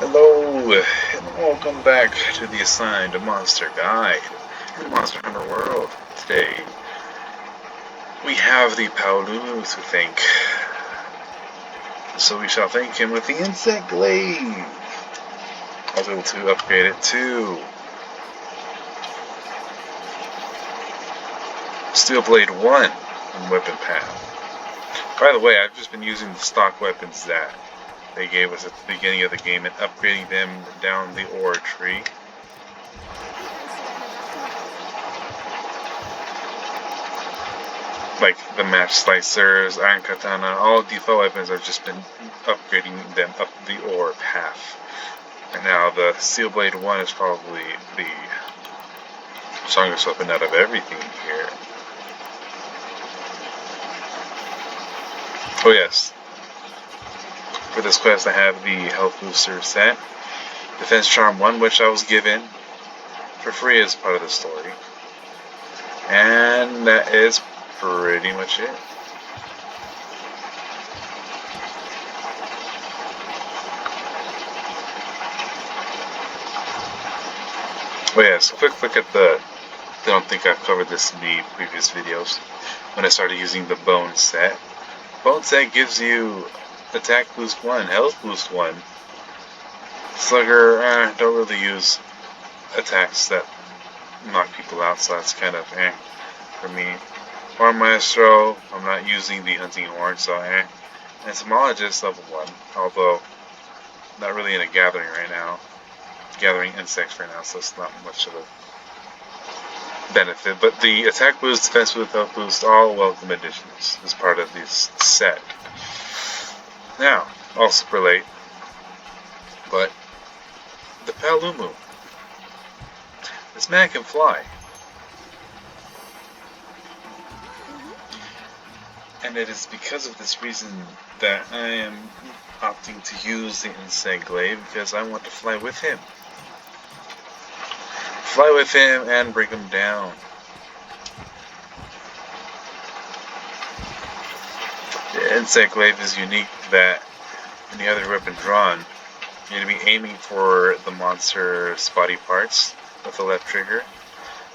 Hello, and welcome back to the Assigned Monster Guide in Monster Hunter World. Today, we have the Paolumu to thank. So we shall thank him with the Insect Glaive. I was able to upgrade it to Steel Blade 1 in Weapon Path. By the way, I've just been using the stock weapons that they gave us at the beginning of the game and upgrading them down the ore tree. Like the match slicers, iron katana, all default weapons. I've just been upgrading them up the ore path. And now the Steel Blade 1 is probably the strongest weapon out of everything here. Oh yes, for this quest I have the Health Booster set, Defense Charm 1, which I was given for free as part of the story. And that is pretty much it. Oh yes, a quick look at the, I don't think I've covered this in the previous videos, when I started using the Bone set. Bone set gives you Attack Boost 1, Health Boost 1. Slugger, don't really use attacks that knock people out, so that's kind of for me. Horn Maestro, I'm not using the Hunting Horn, so And Entomologist level 1, although not really in a gathering right now. Gathering insects right now, so it's not much of a benefit. But the attack boost, defense boost, health boost, all welcome additions as part of this set. Now, all super late, but the Paolumu. This man can fly. And it is because of this reason that I am opting to use the Insect Glaive, because I want to fly with him. Fly with him and bring him down. The Insect Glaive is unique that any other weapon drawn, you're going to be aiming for the monster's body parts with the left trigger,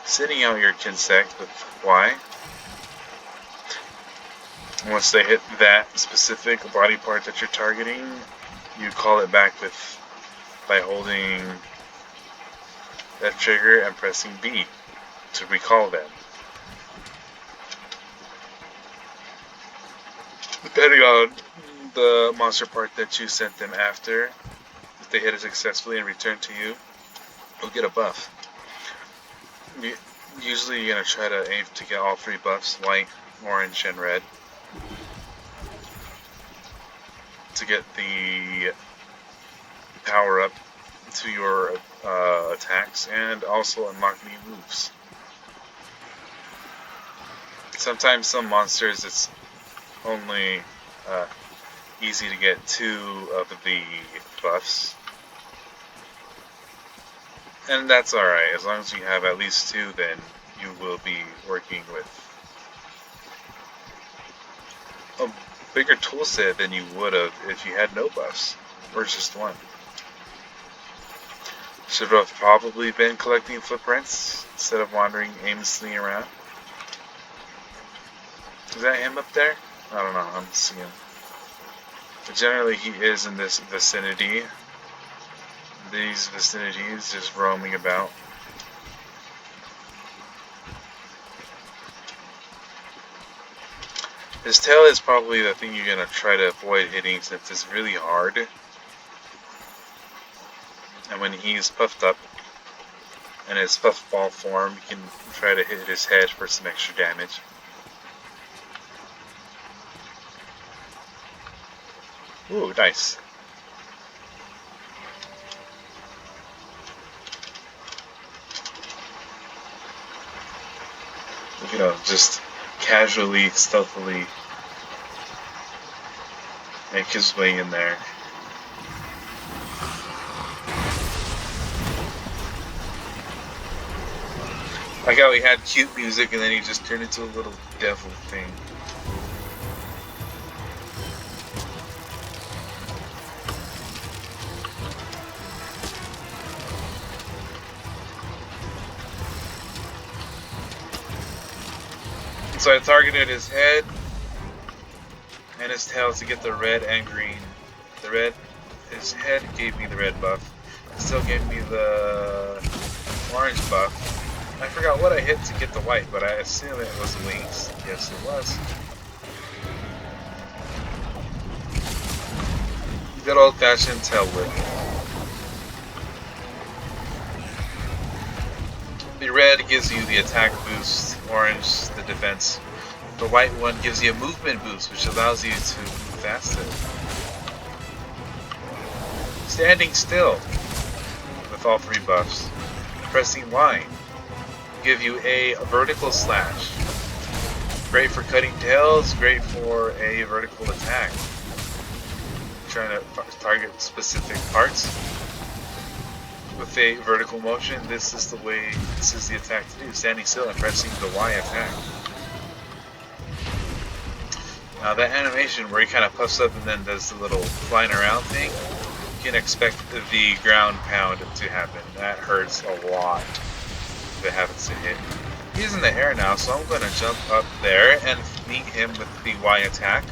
sending out your Kinsect with Y. Once they hit that specific body part that you're targeting, you call it back by holding that trigger and pressing B to recall them. Depending on the monster part that you sent them after, if they hit it successfully and return to you, you'll get a buff. Usually you're going to try to aim to get all three buffs, white, orange, and red, to get the power up to your attacks and also unlock new moves. Sometimes some monsters it's only easy to get 2 of the buffs, and that's alright. As long as you have at least 2, then you will be working with a bigger tool set than you would have if you had no buffs, or just 1. Should have probably been collecting footprints instead of wandering aimlessly around. Is that him up there? I don't know, I'm seeing him. But generally he is in this vicinity. These vicinities, just roaming about. His tail is probably the thing you're going to try to avoid hitting, since it's really hard. And when he's puffed up in his puffball form, you can try to hit his head for some extra damage. Ooh, nice. You know, just casually, stealthily make his way in there. Like how he had cute music and then he just turned into a little devil thing. So I targeted his head and his tail to get the red and green. The red, his head gave me the red buff. It still gave me the orange buff. I forgot what I hit to get the white, but I assume it was wings. Yes, it was. Good old-fashioned tail whip. The red gives you the attack boost, orange the defense. The white one gives you a movement boost, which allows you to move faster. Standing still with all three buffs. Pressing Y give you a vertical slash. Great for cutting tails, great for a vertical attack. Trying to target specific parts with a vertical motion. This is the attack to do. Standing still and pressing the Y attack. Now that animation where he kind of puffs up and then does the little flying around thing, you can expect the ground pound to happen. That hurts a lot if it happens to hit. He's in the air now, so I'm going to jump up there and meet him with the Y attack.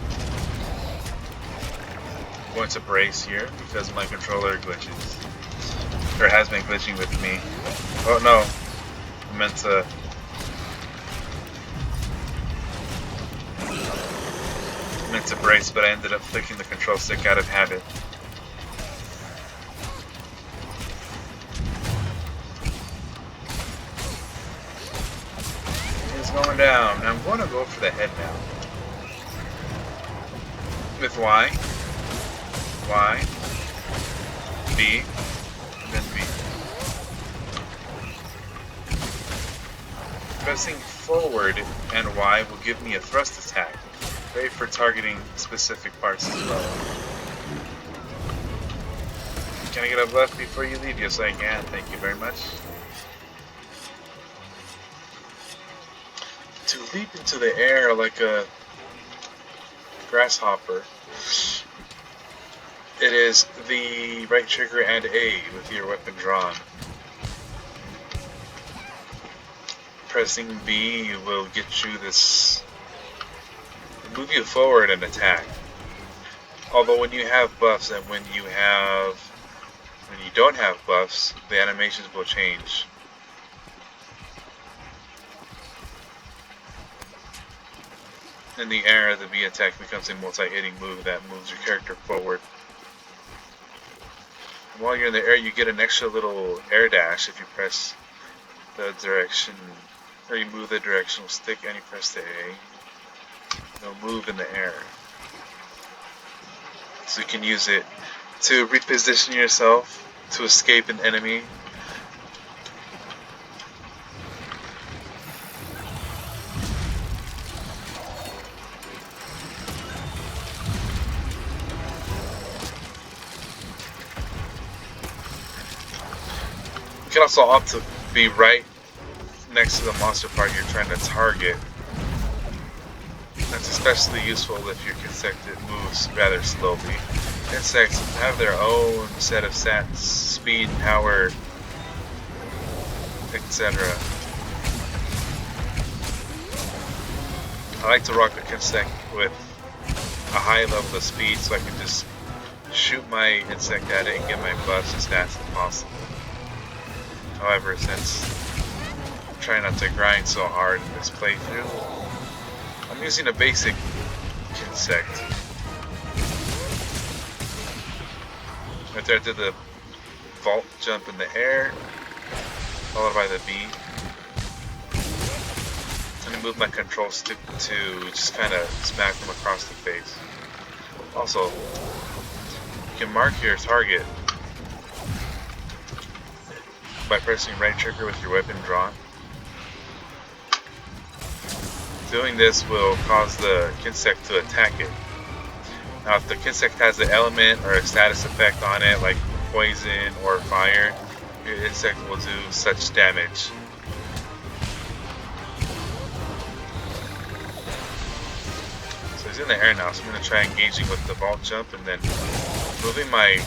I'm going to brace here because my controller glitches. Or has been glitching with me. Oh no, I meant to brace, but I ended up flicking the control stick out of habit. He's going down. I'm going to go for the head now. With Y, Y, B, and then B. Pressing forward and Y will give me a thrust attack. Great for targeting specific parts as well. Can I get a left before you leave? Yes, I can. Thank you very much. To leap into the air like a grasshopper, it is the right trigger and A with your weapon drawn. Pressing B will get you this, move you forward and attack. Although when you have buffs and when you don't have buffs, the animations will change. In the air, the B attack becomes a multi-hitting move that moves your character forward. While you're in the air, you get an extra little air dash if you press the direction, or you move the directional stick and you press the A. It'll move in the air. So you can use it to reposition yourself, to escape an enemy. You can also opt to be right next to the monster part you're trying to target. That's especially useful if your insect moves rather slowly. Insects have their own set of stats, speed, power, etc. I like to rock the insect with a high level of speed so I can just shoot my insect at it and get my buffs as fast as possible. However, since I'm trying not to grind so hard in this playthrough, I'm using a basic insect. Right there I did the vault jump in the air, followed by the B. And I move my control stick to just kind of smack them across the face. Also, you can mark your target by pressing right trigger with your weapon drawn. Doing this will cause the insect to attack it. Now if the insect has an element or a status effect on it, like poison or fire, your insect will do such damage. So he's in the air now, so I'm going to try engaging with the vault jump and then moving my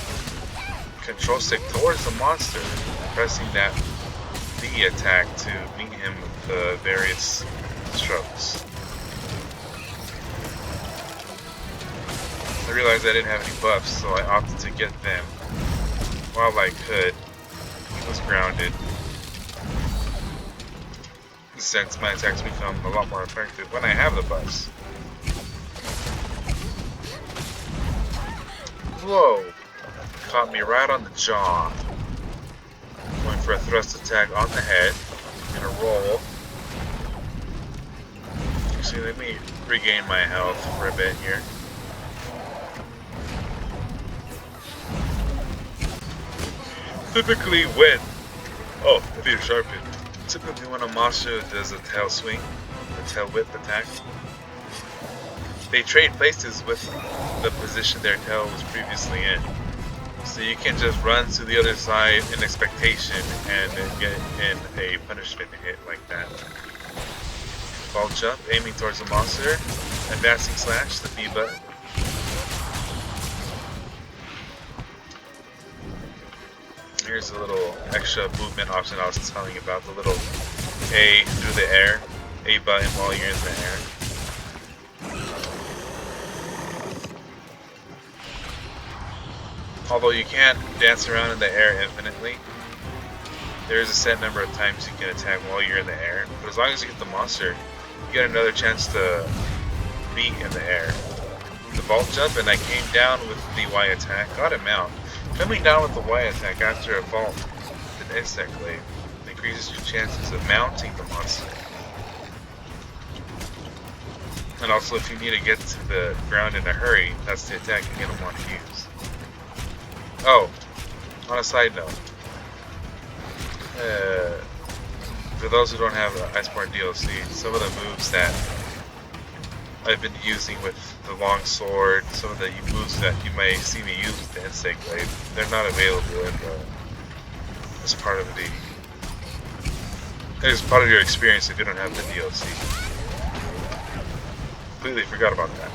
control stick towards the monster, pressing that B attack to meet him with the various strokes. I realized I didn't have any buffs, so I opted to get them while I could. He was grounded. Since my attacks become a lot more effective when I have the buffs. Whoa! Caught me right on the jaw. Going for a thrust attack on the head. Gonna roll. Actually, let me regain my health for a bit here. Typically when... Oh, I need a sharpen. Typically when a monster does a tail swing, a tail whip attack, they trade places with the position their tail was previously in. So you can just run to the other side in expectation and then get in a punishment hit like that. Ball jump, aiming towards the monster, advancing slash, the B button. Here's a little extra movement option I was telling you about, the little A through the air, A button while you're in the air. Although you can't dance around in the air infinitely, there is a set number of times you can attack while you're in the air. But as long as you get the monster, you get another chance to beat in the air. The vault jump, and I came down with the Y attack, got him out. Coming down with the Y attack after a vault with an insect blade increases your chances of mounting the monster. And also, if you need to get to the ground in a hurry, that's the attack you're going to want to use. Oh, on a side note, for those who don't have Iceborne DLC, some of the moves that I've been using with the long sword, some of the moves that you may see me use with the insect blade, they're not available in as part of your experience if you don't have the DLC. Completely forgot about that.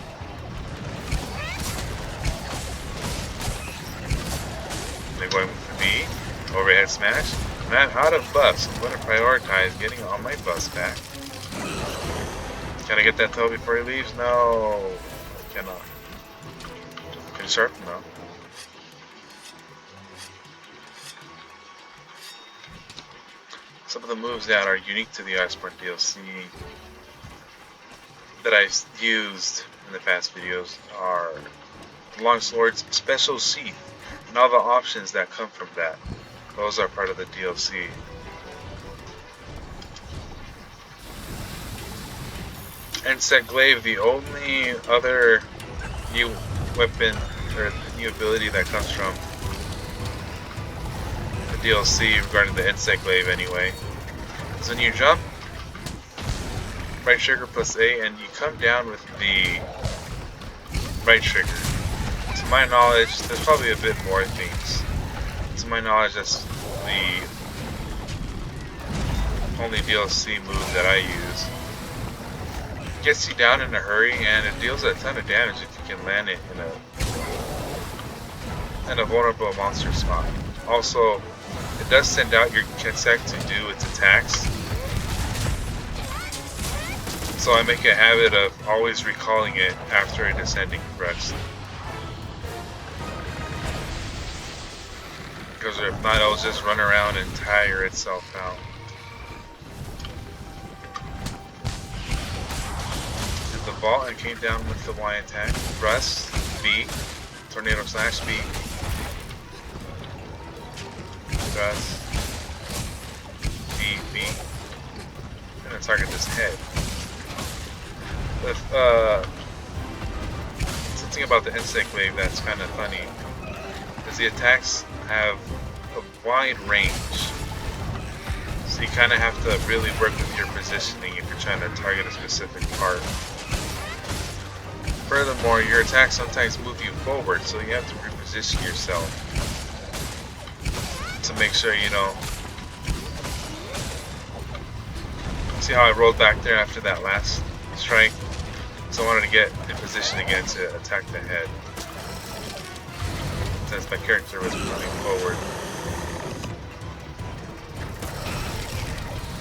They're going with the B, overhead smash, and I'm out of buffs. I'm going to prioritize getting all my buffs back. Can I get that tail before he leaves? No, I cannot. Can you sharpen? No. Some of the moves that are unique to the Iceborne DLC that I've used in the past videos are Longsword's Special Sheath and all the options that come from that. Those are part of the DLC. Insect Glaive, the only other new weapon or new ability that comes from the DLC regarding the Insect Glaive anyway, is when you jump, right trigger plus A, and you come down with the right trigger. To my knowledge, there's probably a bit more things. To my knowledge, that's the only DLC move that I use. Gets you down in a hurry, and it deals a ton of damage if you can land it in a vulnerable monster spot. Also, it does send out your insect to do its attacks, so I make a habit of always recalling it after a descending thrust, because if not, it'll just run around and tire itself out. The vault and came down with the Y attack. Thrust, B, tornado slash B. Thrust, B, B. I'm gonna target this head. With something about the insect wave that's kind of funny is the attacks have a wide range. So you kind of have to really work with your positioning if you're trying to target a specific part. Furthermore, your attacks sometimes move you forward, so you have to reposition yourself to make sure you know. See how I rolled back there after that last strike? So I wanted to get in position again to attack the head, since my character was moving forward.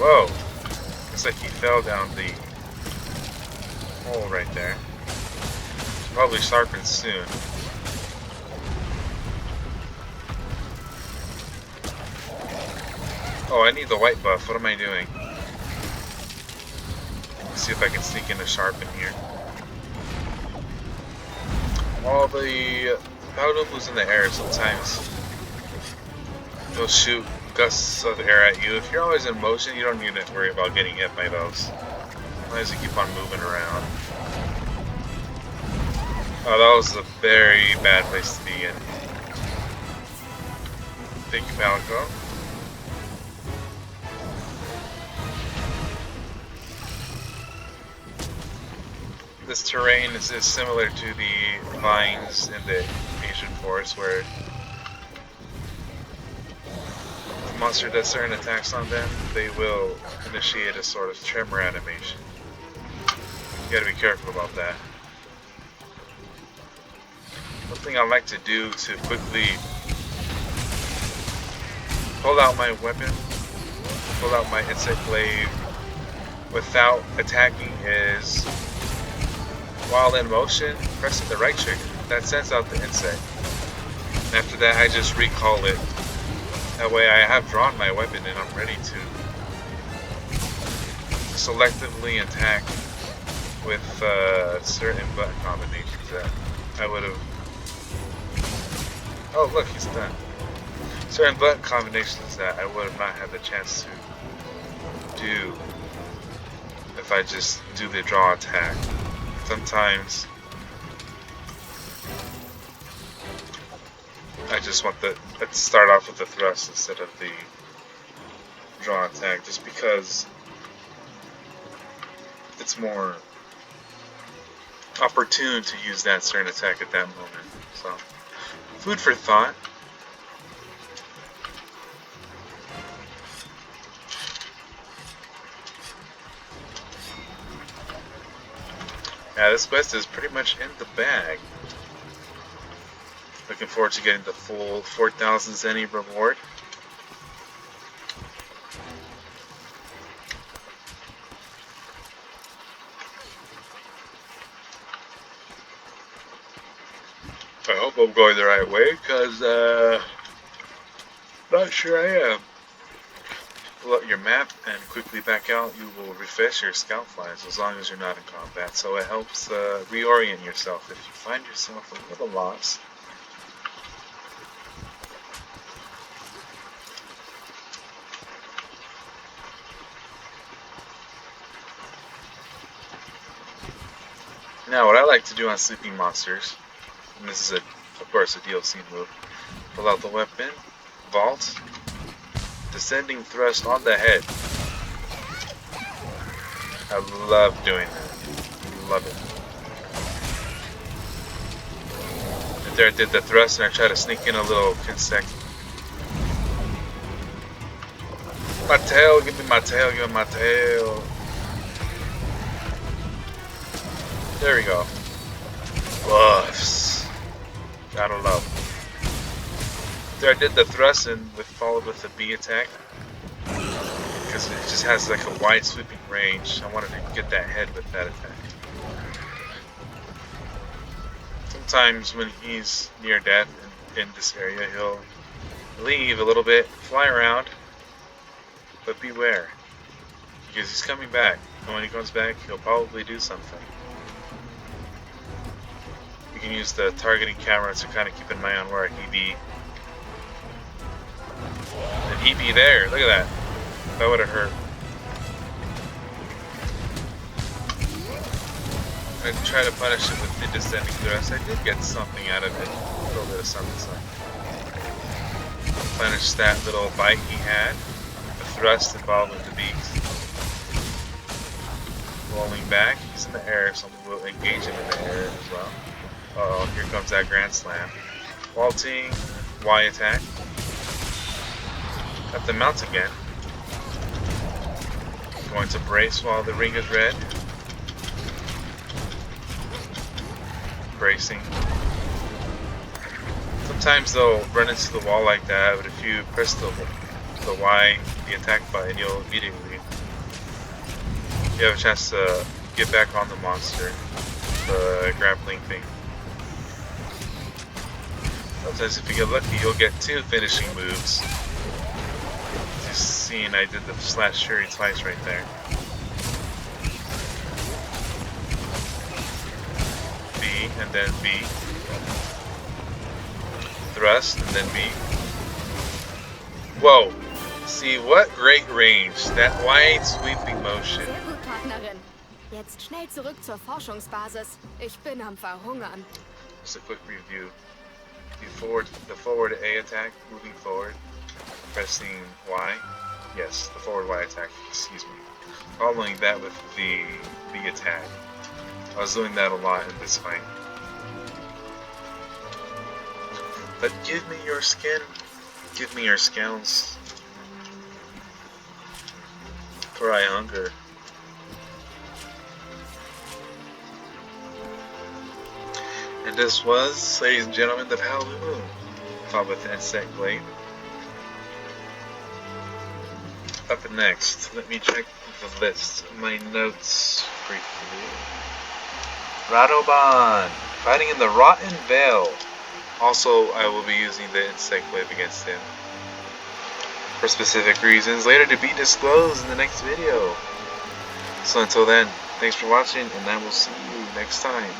Whoa! Looks like he fell down the hole right there. Probably sharpen soon. Oh, I need the white buff. What am I doing? Let's see if I can sneak into sharpen here. All the Paolumus in the air sometimes they'll shoot gusts of air at you. If you're always in motion, you don't need to worry about getting hit by those. As long as you keep on moving around. Oh, that was a very bad place to be in. Thank you, Palico. This terrain is similar to the vines in the Asian forest, where if a monster does certain attacks on them, they will initiate a sort of tremor animation. You gotta be careful about that. One thing I like to do to quickly pull out my weapon, pull out my insect blade without attacking is, while in motion, pressing the right trigger. That sends out the insect. And after that, I just recall it. That way I have drawn my weapon and I'm ready to selectively attack with certain button combinations that I would have... Oh look, he's done. Certain button combinations that I would have not had the chance to do if I just do the draw attack. Sometimes I just want let's start off with the thrust instead of the draw attack, just because it's more opportune to use that certain attack at that moment. So, food for thought. Yeah, this quest is pretty much in the bag. Looking forward to getting the full 4,000 Zenny reward. I hope I'm going the right way, because not sure I am. Pull out your map and quickly back out. You will refresh your scout flies as long as you're not in combat, so it helps reorient yourself if you find yourself a little lost. Now, what I like to do on sleeping monsters, and this is of course a DLC move, pull out the weapon, vault, descending thrust on the head. I love doing that. Love it. And there I did the thrust and I tried to sneak in a little insect. My tail, give me my tail, give me my tail. There we go. Buffs. Gotta love. There I did the thrust and followed with the B attack, because it just has like a wide sweeping range. I wanted to get that head with that attack. Sometimes when he's near death in this area, he'll leave a little bit, fly around, but beware, because he's coming back, and when he comes back he'll probably do something. You can use the targeting camera to kind of keep an eye on where he be. And he be there. Look at that. That would have hurt. I try to punish it with the descending thrust. I did get something out of it. A little bit of something. Punish that little bite he had. The thrust involved with the beaks. Rolling back. He's in the air, so we'll engage him in the air as well. Oh, here comes that Grand Slam. Vaulting, Y attack. Got the mount again. Going to brace while the ring is red. Bracing. Sometimes they'll run into the wall like that, but if you press the Y, the attack button, you'll immediately you have a chance to get back on the monster, the grappling thing. Sometimes if you get lucky, you'll get 2 finishing moves. Just seeing I did the slash fury twice right there. B and then B. Thrust and then B. Whoa! See, what great range. That wide sweeping motion. Sehr gut, Partnerin. Jetzt schnell zurück zur Forschungsbasis. Ich bin am Verhungern. Just a quick review. The forward A attack, moving forward, pressing Y. Yes, the forward Y attack, excuse me. Following that with the B attack. I was doing that a lot in this fight. But give me your skin. Give me your scales. For I hunger. And this was, ladies and gentlemen, the Paolumu, fought with the insect blade. Up next, let me check the list, my notes briefly. Radoban, fighting in the Rotten Vale. Also, I will be using the insect wave against him. For specific reasons later to be disclosed in the next video. So until then, thanks for watching, and I will see you next time.